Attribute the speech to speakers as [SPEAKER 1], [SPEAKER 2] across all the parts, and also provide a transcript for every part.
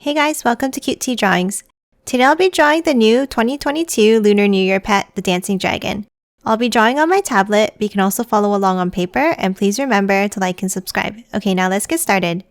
[SPEAKER 1] Hey guys, welcome to Cute Tea Drawings. Today I'll be drawing the new 2022 Lunar New Year pet, the dancing dragon. I'll be drawing on my tablet, but you can also follow along on paper, and please remember to like and subscribe. Okay, now let's get started.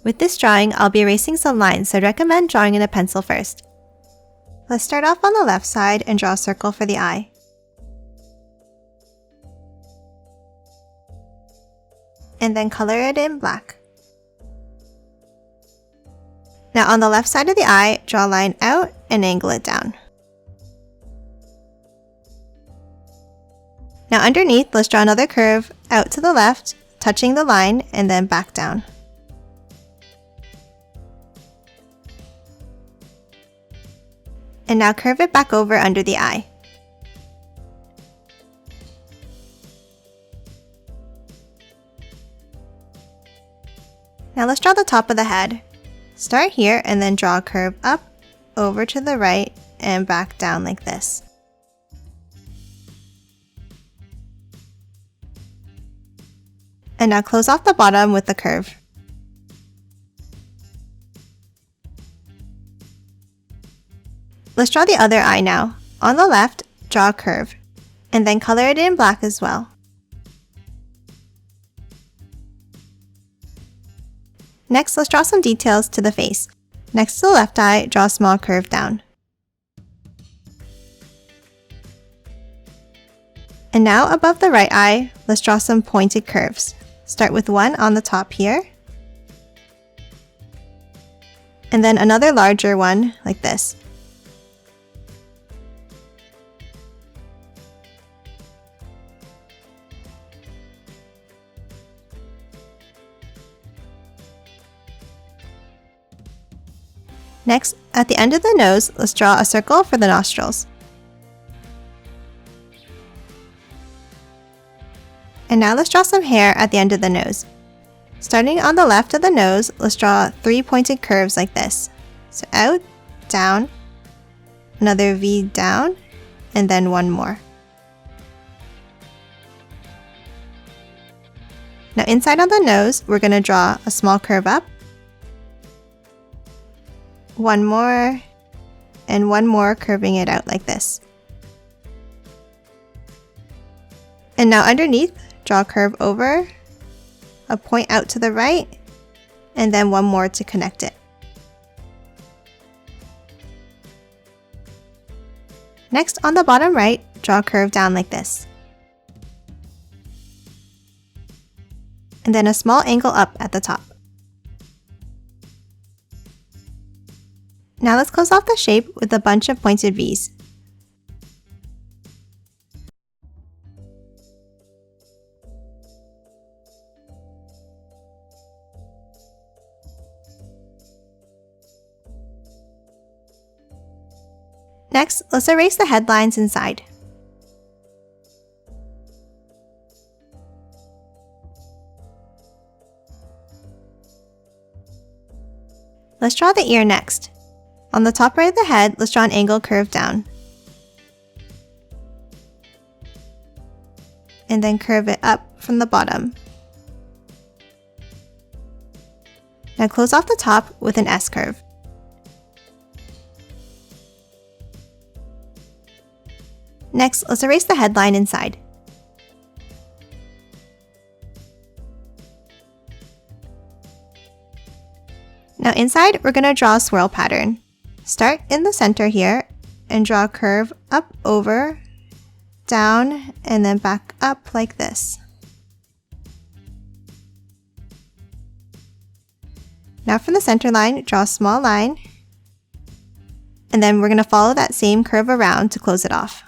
[SPEAKER 1] With this drawing, I'll be erasing some lines, so I'd recommend drawing in a pencil first. Let's start off on the left side and draw a circle for the eye. And then color it in black. Now on the left side of the eye, draw a line out and angle it down. Now underneath, let's draw another curve out to the left, touching the line, and then back down. And now curve it back over under the eye. Now let's draw the top of the head. Start here and then draw a curve up, over to the right, and back down like this. And now close off the bottom with the curve. Let's draw the other eye now. On the left, draw a curve, and then color it in black as well. Next, let's draw some details to the face. Next to the left eye, draw a small curve down. And now above the right eye, let's draw some pointed curves. Start with one on the top here. And then another larger one like this. Next, at the end of the nose, let's draw a circle for the nostrils. And now let's draw some hair at the end of the nose. Starting on the left of the nose, let's draw 3 pointed curves like this. So out, down, another V down, and then one more. Now inside on the nose, we're going to draw a small curve up, one more, and one more, curving it out like this. And now underneath, draw a curve over, a point out to the right, and then one more to connect it. Next, on the bottom right, draw a curve down like this. And then a small angle up at the top. Now let's close off the shape with a bunch of pointed V's. Next, let's erase the headlines inside. Let's draw the ear next. On the top right of the head, let's draw an angle curve down. And then curve it up from the bottom. Now close off the top with an S curve. Next, let's erase the headline inside. Now inside, we're going to draw a swirl pattern. Start in the center here and draw a curve up, over, down, and then back up like this. Now from the center line, draw a small line, and then we're going to follow that same curve around to close it off.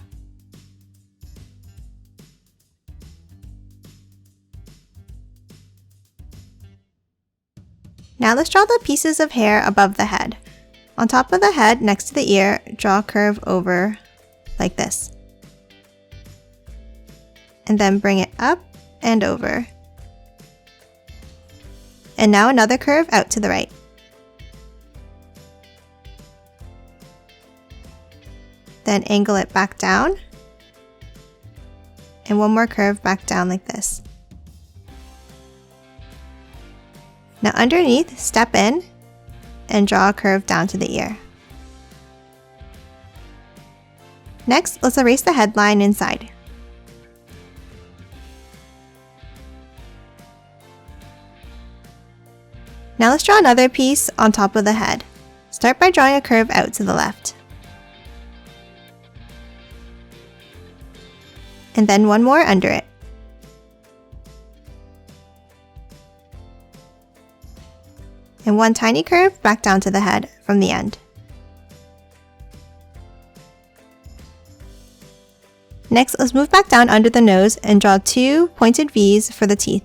[SPEAKER 1] Now let's draw the pieces of hair above the head. On top of the head, next to the ear, draw a curve over like this. And then bring it up and over. And now another curve out to the right. Then angle it back down. And one more curve back down like this. Now underneath, step in and draw a curve down to the ear. Next, let's erase the headline inside. Now let's draw another piece on top of the head. Start by drawing a curve out to the left. And then one more under it. And one tiny curve back down to the head from the end. Next, let's move back down under the nose and draw 2 pointed V's for the teeth.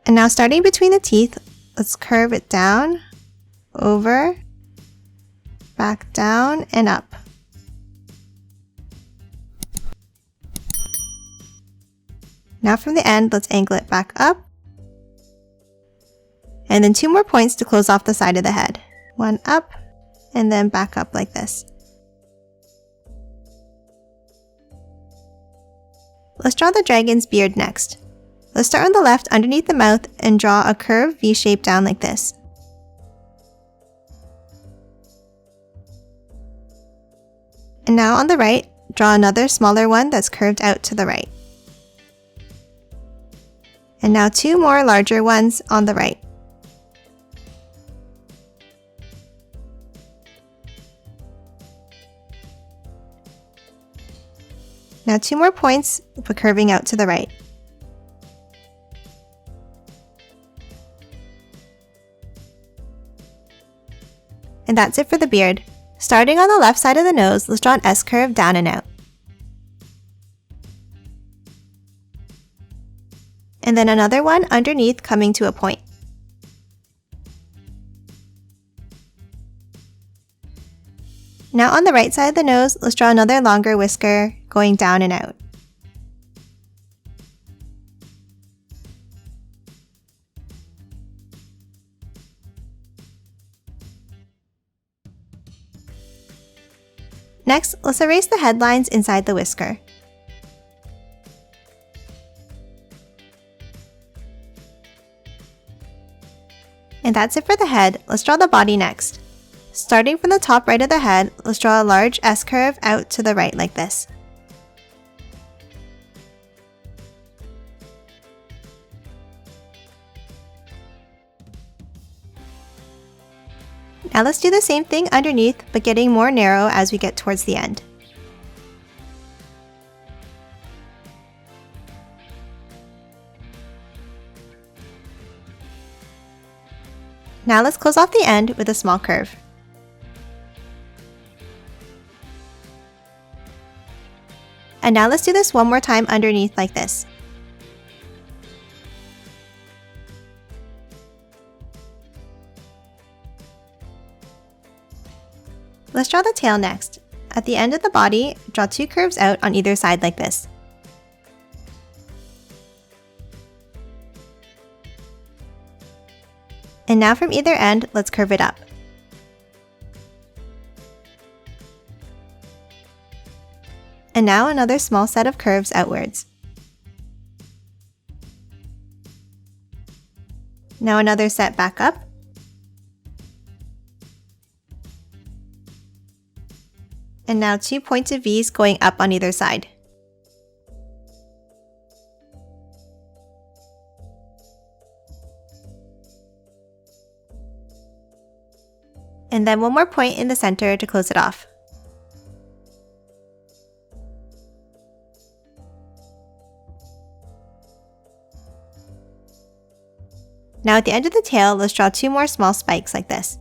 [SPEAKER 1] And now starting between the teeth, let's curve it down, over, back down, and up. Now from the end, let's angle it back up. And then 2 more points to close off the side of the head. One up, and then back up like this. Let's draw the dragon's beard next. Let's start on the left underneath the mouth and draw a curved V shape down like this. And now on the right, draw another smaller one that's curved out to the right. And now 2 more larger ones on the right. Now 2 more points for curving out to the right. And that's it for the beard. Starting on the left side of the nose, let's draw an S curve down and out. And then another one underneath coming to a point. Now on the right side of the nose, let's draw another longer whisker going down and out. Next, let's erase the headlines inside the whisker. And that's it for the head. Let's draw the body next. Starting from the top right of the head, let's draw a large S curve out to the right like this. Now let's do the same thing underneath, but getting more narrow as we get towards the end. Now let's close off the end with a small curve. And now let's do this one more time underneath like this. Let's draw the tail next. At the end of the body, draw 2 curves out on either side like this. And now from either end, let's curve it up. And now another small set of curves outwards. Now another set back up. And now 2 pointed V's going up on either side. And then one more point in the center to close it off. Now at the end of the tail, let's draw 2 more small spikes like this.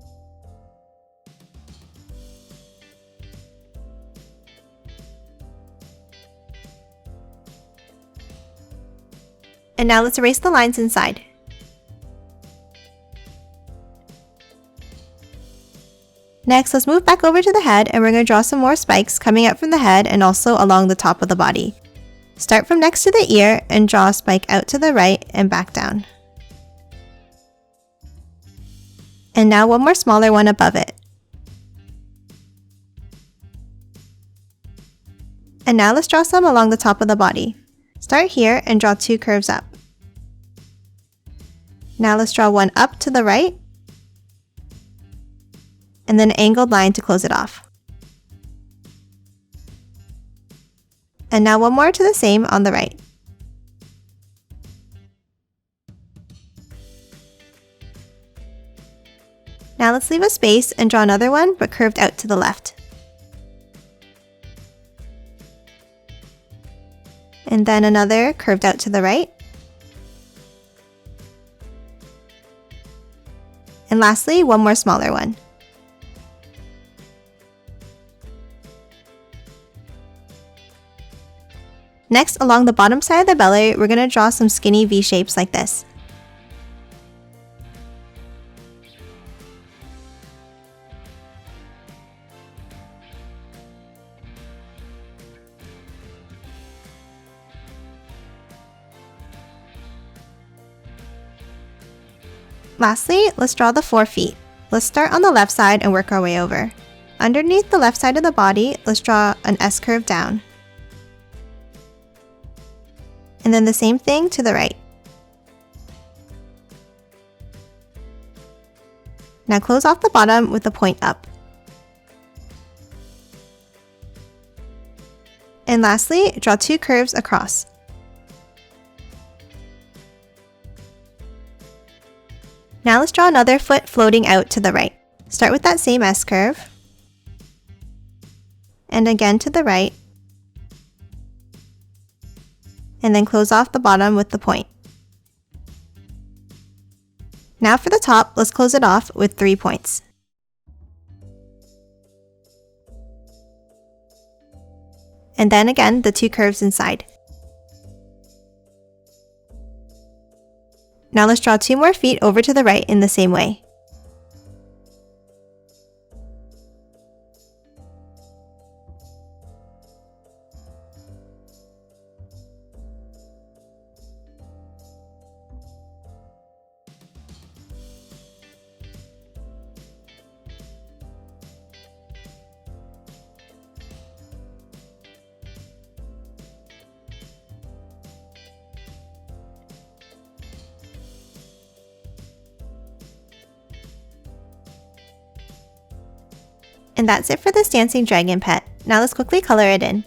[SPEAKER 1] And now let's erase the lines inside. Next, let's move back over to the head and we're going to draw some more spikes coming up from the head and also along the top of the body. Start from next to the ear and draw a spike out to the right and back down. And now one more smaller one above it. And now let's draw some along the top of the body. Start here and draw 2 curves up. Now let's draw one up to the right, and then an angled line to close it off. And now one more to the same on the right. Now let's leave a space and draw another one, but curved out to the left. And then another curved out to the right. And lastly, one more smaller one. Next, along the bottom side of the belly, we're going to draw some skinny V shapes like this. Lastly, let's draw the 4 feet. Let's start on the left side and work our way over. Underneath the left side of the body, let's draw an S-curve down. And then the same thing to the right. Now close off the bottom with the point up. And lastly, draw 2 curves across. Now let's draw another foot floating out to the right. Start with that same S-curve, and again to the right, and then close off the bottom with the point. Now for the top, let's close it off with 3 points. And then again, the 2 curves inside. Now let's draw 2 more feet over to the right in the same way. And that's it for this dancing dragon pet. Now let's quickly color it in.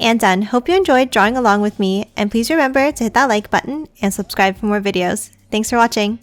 [SPEAKER 1] And done. Hope you enjoyed drawing along with me, and please remember to hit that like button and subscribe for more videos. Thanks for watching!